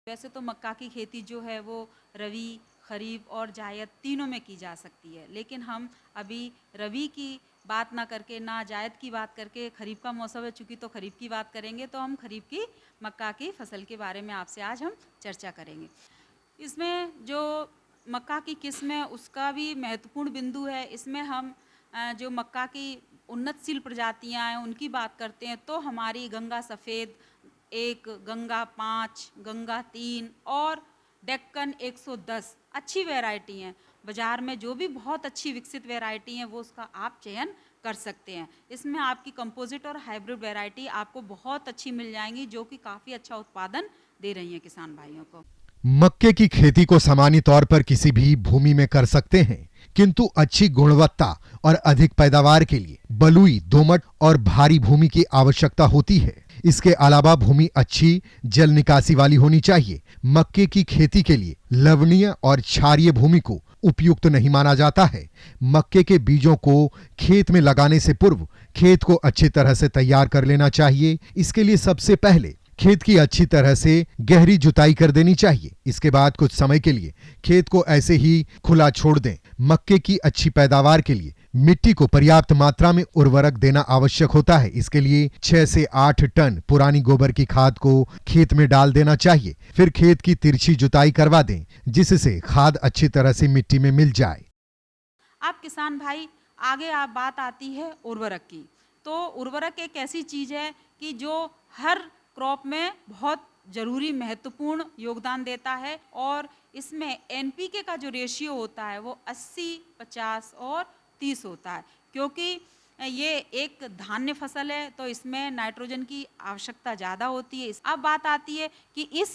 वैसे तो मक्का की खेती जो है वो रबी, खरीफ और जायद तीनों में की जा सकती है, लेकिन हम अभी रबी की बात ना करके, ना जायद की बात करके, खरीफ का मौसम है चूँकि तो खरीफ की बात करेंगे, तो हम खरीफ की मक्का की फसल के बारे में आपसे आज हम चर्चा करेंगे। इसमें जो मक्का की किस्म है उसका भी महत्वपूर्ण बिंदु है। इसमें हम जो मक्का की उन्नतशील प्रजातियां हैं उनकी बात करते हैं तो हमारी गंगा सफ़ेद 1, गंगा 5, गंगा 3 और डेक्कन 110 अच्छी वैरायटी हैं। बाज़ार में जो भी बहुत अच्छी विकसित वैरायटी हैं वो उसका आप चयन कर सकते हैं। इसमें आपकी कंपोजिट और हाइब्रिड वैरायटी आपको बहुत अच्छी मिल जाएंगी जो कि काफ़ी अच्छा उत्पादन दे रही हैं किसान भाइयों को। मक्के की खेती को सामान्य तौर पर किसी भी भूमि में कर सकते हैं, किंतु अच्छी गुणवत्ता और अधिक पैदावार के लिए बलुई, दोमट और भारी भूमि की आवश्यकता होती है। इसके अलावा भूमि अच्छी जल निकासी वाली होनी चाहिए। मक्के की खेती के लिए लवणीय और क्षारीय भूमि को उपयुक्त नहीं माना जाता है। मक्के के बीजों को खेत में लगाने से पूर्व खेत को अच्छी तरह से तैयार कर लेना चाहिए। इसके लिए सबसे पहले खेत की अच्छी तरह से गहरी जुताई कर देनी चाहिए। इसके बाद कुछ समय के लिए खेत को ऐसे ही खुला छोड़ दें। मक्के की अच्छी पैदावार के लिए मिट्टी को पर्याप्त मात्रा में उर्वरक देना आवश्यक होता है। इसके लिए 6 से 8 टन पुरानी गोबर की खाद को खेत में डाल देना चाहिए। फिर खेत की तिरछी जुताई करवा दें, जिससे खाद अच्छी तरह से मिट्टी में मिल जाए। आप किसान भाई, आगे आप बात आती है उर्वरक की। तो उर्वरक एक ऐसी चीज़ है कि जो हर क्रॉप में बहुत ज़रूरी महत्वपूर्ण योगदान देता है और इसमें एनपीके का जो रेशियो होता है वो 80, 50 और 30 होता है, क्योंकि ये एक धान्य फसल है तो इसमें नाइट्रोजन की आवश्यकता ज़्यादा होती है। अब बात आती है कि इस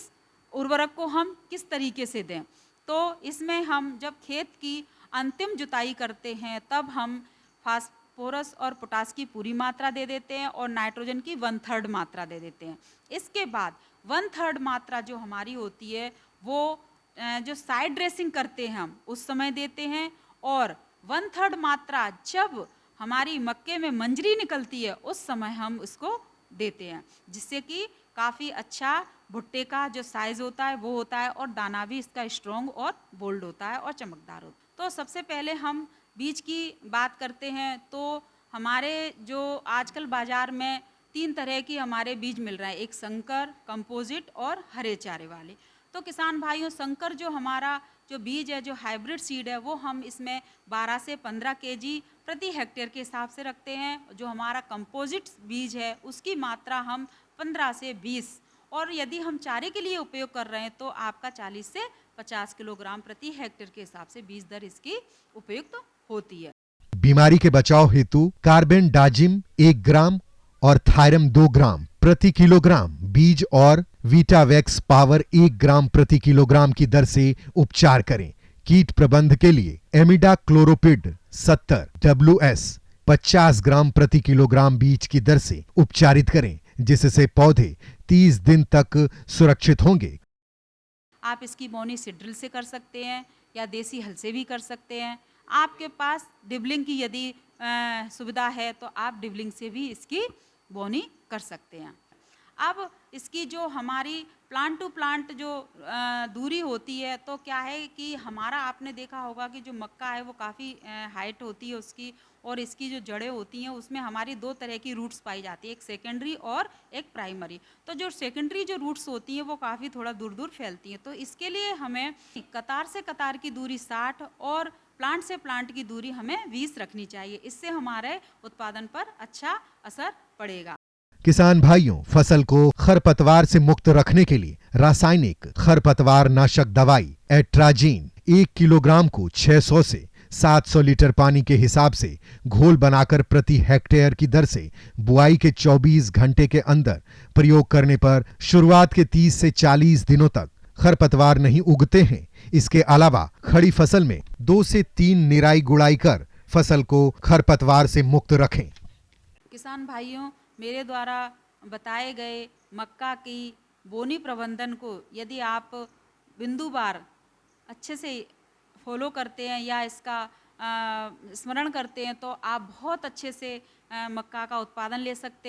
उर्वरक को हम किस तरीके से दें। तो इसमें हम जब खेत की अंतिम जुताई करते हैं तब हम फास्फोरस और पोटास की पूरी मात्रा दे देते हैं और नाइट्रोजन की 1/3 मात्रा दे देते हैं। इसके बाद 1/3 मात्रा जो हमारी होती है वो जो साइड ड्रेसिंग करते हैं हम उस समय देते हैं, और 1/3 मात्रा जब हमारी मक्के में मंजरी निकलती है उस समय हम उसको देते हैं, जिससे कि काफ़ी अच्छा भुट्टे का जो साइज़ होता है वो होता है और दाना भी इसका स्ट्रॉन्ग और बोल्ड होता है और चमकदार होता है। तो सबसे पहले हम बीज की बात करते हैं तो हमारे जो आजकल बाज़ार में 3 तरह की हमारे बीज मिल रहे हैं, एक संकर, कंपोजिट और हरे चारे वाले। तो किसान भाइयों, संकर जो हमारा जो बीज है, जो हाइब्रिड सीड है, वो हम इसमें 12 से 15 केजी प्रति हेक्टेयर के हिसाब से रखते हैं। जो हमारा कंपोजिट बीज है उसकी मात्रा हम 15 से 20, और यदि हम चारे के लिए उपयोग कर रहे हैं तो आपका 40 से 50 किलोग्राम प्रति हेक्टेयर के हिसाब से बीज दर इसकी उपयुक्त होती है। बीमारी के बचाव हेतु कार्बेंडाजिम 1 ग्राम और थायरम 2 ग्राम प्रति किलोग्राम बीज और वीटावैक्स पावर 1 ग्राम प्रति किलोग्राम की दर से उपचार करें। कीट प्रबंध के लिए एमिडाक्लोरोपिड 70 WS 50 ग्राम प्रति किलोग्राम बीज की दर से उपचारित करें, जिससे पौधे 30 दिन तक सुरक्षित होंगे। आप इसकी बोनी सिड्रिल से कर सकते हैं या देसी हल से भी कर सकते हैं। आपके पास डिबलिंग की यदि सुविधा है तो आप डिबलिंग से भी इसकी बोनी कर सकते हैं। अब इसकी जो हमारी प्लांट टू प्लांट जो दूरी होती है, तो क्या है कि हमारा आपने देखा होगा कि जो मक्का है वो काफ़ी हाइट होती है उसकी, और इसकी जो जड़ें होती हैं उसमें हमारी 2 तरह की रूट्स पाई जाती है, एक सेकेंडरी और एक प्राइमरी। तो जो सेकेंडरी जो रूट्स होती हैं वो काफ़ी थोड़ा दूर दूर फैलती हैं, तो इसके लिए हमें कतार से कतार की दूरी 60 और प्लांट से प्लांट की दूरी हमें 20 रखनी चाहिए। इससे हमारे उत्पादन पर अच्छा असर पड़ेगा। किसान भाइयों, फसल को खरपतवार से मुक्त रखने के लिए रासायनिक खरपतवार नाशक दवाई एट्राजीन 1 किलोग्राम को 600 से 700 लीटर पानी के हिसाब से घोल बनाकर प्रति हेक्टेयर की दर से बुआई के 24 घंटे के अंदर प्रयोग करने पर शुरुआत के 30 से 40 दिनों तक खरपतवार नहीं उगते हैं। इसके अलावा खड़ी फसल में 2 से 3 निराई गुड़ाई कर फसल को खरपतवार से मुक्त रखें। किसान भाइयों, मेरे द्वारा बताए गए मक्का की बोनी प्रबंधन को यदि आप बिंदुवार अच्छे से फॉलो करते हैं या इसका स्मरण करते हैं तो आप बहुत अच्छे से मक्का का उत्पादन ले सकते हैं।